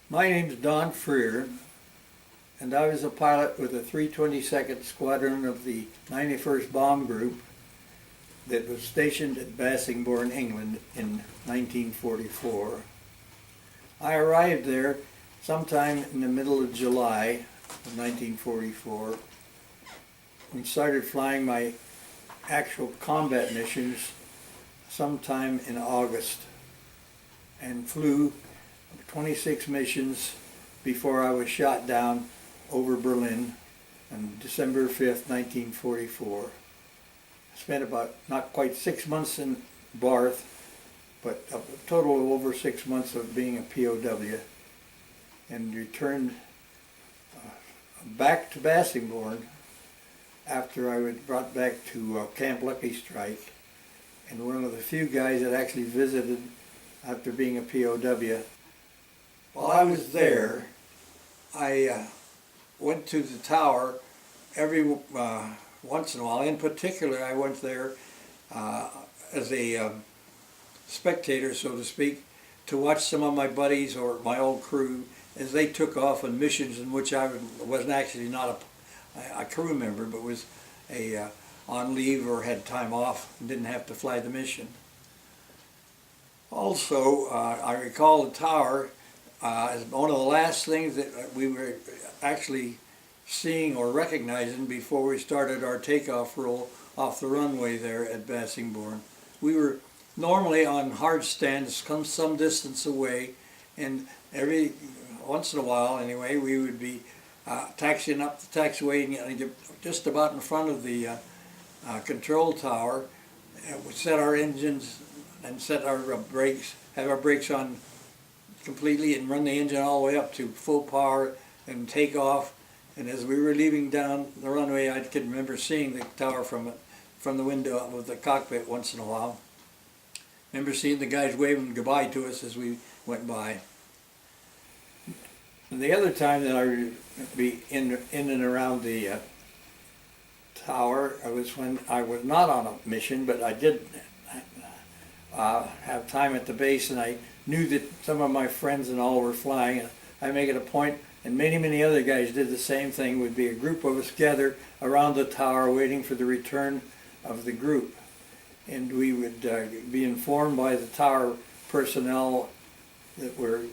My name's Don Freer, and I was a pilot with the 322nd Squadron of the 91st Bomb Group that was stationed at Bassingbourn, England in 1944. I arrived there sometime in the middle of July of 1944 and started flying my actual combat missions sometime in August, and flew 26 missions before I was shot down over Berlin on December 5th, 1944. I spent about not quite 6 months in Barth, but a total of over 6 months of being a POW, and returned back to Bassingbourn after I was brought back to Camp Lucky Strike, and one of the few guys that actually visited after being a POW. While I was there, I went to the tower every once in a while. In particular, I went there as a spectator, so to speak, to watch some of my buddies or my old crew as they took off on missions in which I wasn't actually not a crew member, but was on leave or had time off and didn't have to fly the mission. Also, I recall the tower as one of the last things that we were actually seeing or recognizing before we started our takeoff roll off the runway there at Bassingbourn. We were normally on hard stands some distance away, and every once in a while anyway we would be taxiing up the taxiway and just about in front of the control tower. We set our engines and set our brakes, have our brakes on completely, and run the engine all the way up to full power and take off. And as we were leaving down the runway, I can remember seeing the tower from the window of the cockpit once in a while. Remember seeing the guys waving goodbye to us as we went by. And the other time that I would be in and around the tower was when I was not on a mission, but I did have time at the base, and I knew that some of my friends and all were flying. And I make it a point, and many other guys did the same thing, would be a group of us gathered around the tower waiting for the return of the group. And we would be informed by the tower personnel that we're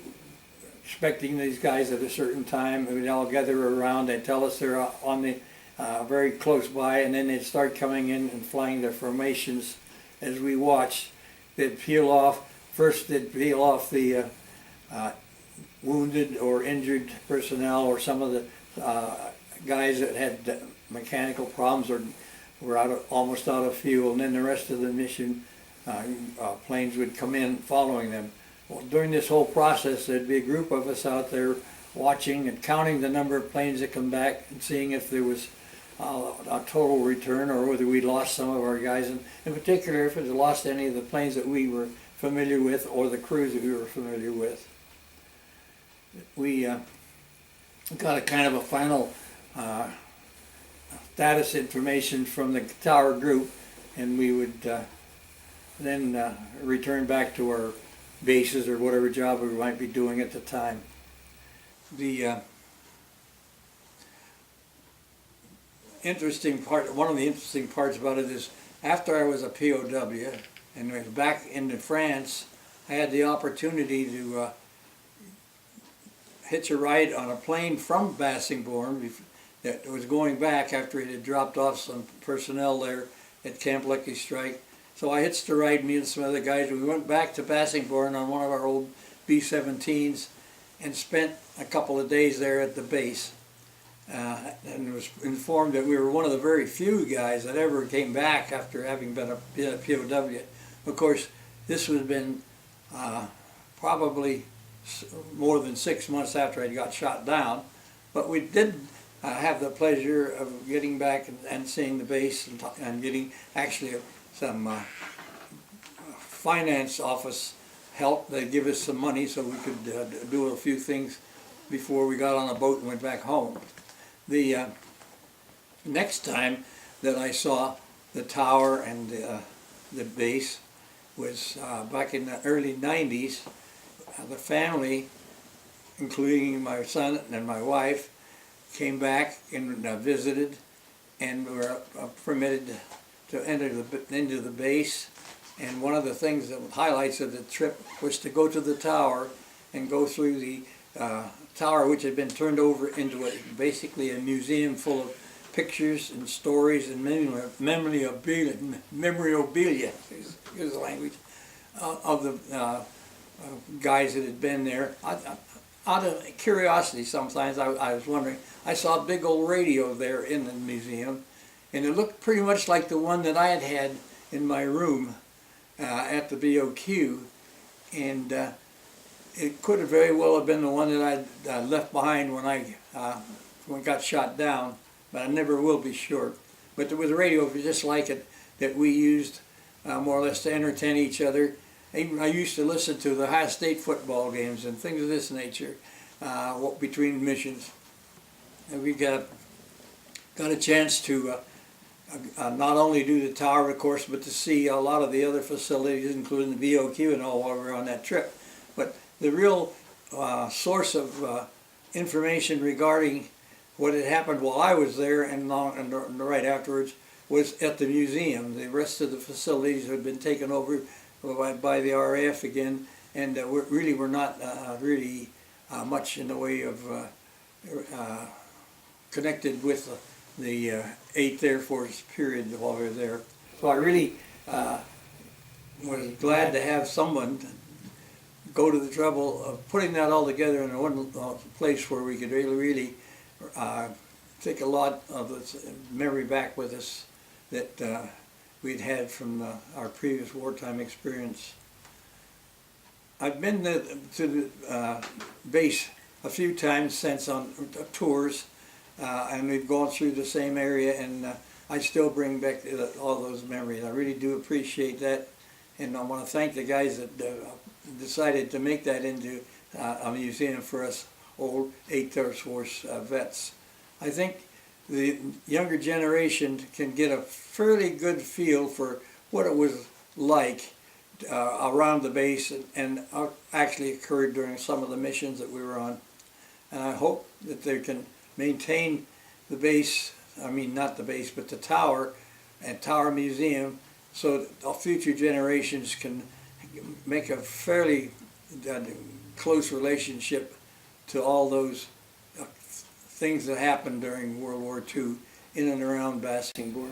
expecting these guys at a certain time. We'd all gather around, they'd tell us they're on the very close by, and then they'd start coming in and flying their formations as we watched. They'd peel off. First they'd peel off the wounded or injured personnel, or some of the guys that had mechanical problems or were almost out of fuel, and then the rest of the mission planes would come in following them. Well, during this whole process, there'd be a group of us out there watching and counting the number of planes that come back and seeing if there was a total return or whether we lost some of our guys, and in particular if we lost any of the planes that we were familiar with or the crews that we were familiar with. We got a kind of a final status information from the tower group, and we would then return back to our bases or whatever job we might be doing at the time. One of the interesting parts about it is, after I was a POW and was back into France, I had the opportunity to hitch a ride on a plane from Bassingbourn that was going back after it had dropped off some personnel there at Camp Lucky Strike. So I hitched a ride, me and some other guys. We went back to Bassingbourn on one of our old B-17s and spent a couple of days there at the base. And was informed that we were one of the very few guys that ever came back after having been a POW. Of course, this would have been probably more than 6 months after I got shot down, but we did have the pleasure of getting back and seeing the base and getting actually some finance office help. They'd give us some money so we could do a few things before we got on a boat and went back home. The next time that I saw the tower and the base was back in the early 90s. The family including my son and my wife, came back and visited, and were permitted to enter into the base. And one of the things that highlights of the trip was to go to the tower and go through the tower, which had been turned over into basically a museum full of pictures and stories and memorabilia, is the language, of the guys that had been there. Out of curiosity sometimes, I was wondering, I saw a big old radio there in the museum, and it looked pretty much like the one that I had in my room at the BOQ, and it could have very well have been the one that I left behind when I got shot down, but I never will be sure. But there was a radio just like it that we used more or less to entertain each other. I used to listen to the Ohio State football games and things of this nature between missions. And we got a chance to not only do the tower, of course, but to see a lot of the other facilities, including the BOQ and all, while we were on that trip. But the real source of information regarding what had happened while I was there and right afterwards was at the museum. The rest of the facilities had been taken over by the RAF again, and really were not really much in the way of connected with the 8th Air Force period while we were there. So I really was glad to have someone go to the trouble of putting that all together in one place where we could really take a lot of this memory back with us that we'd had from our previous wartime experience. I've been to the base a few times since on tours, and we've gone through the same area, and I still bring back all those memories. I really do appreciate that, and I want to thank the guys that decided to make that into a museum for us old 8th Air Force vets. I think the younger generation can get a fairly good feel for what it was like around the base and actually occurred during some of the missions that we were on. And I hope that they can maintain the base, I mean not the base, but the tower and Tower Museum, so that future generations can make a fairly close relationship to all those things that happened during World War II in and around Bassingbourn.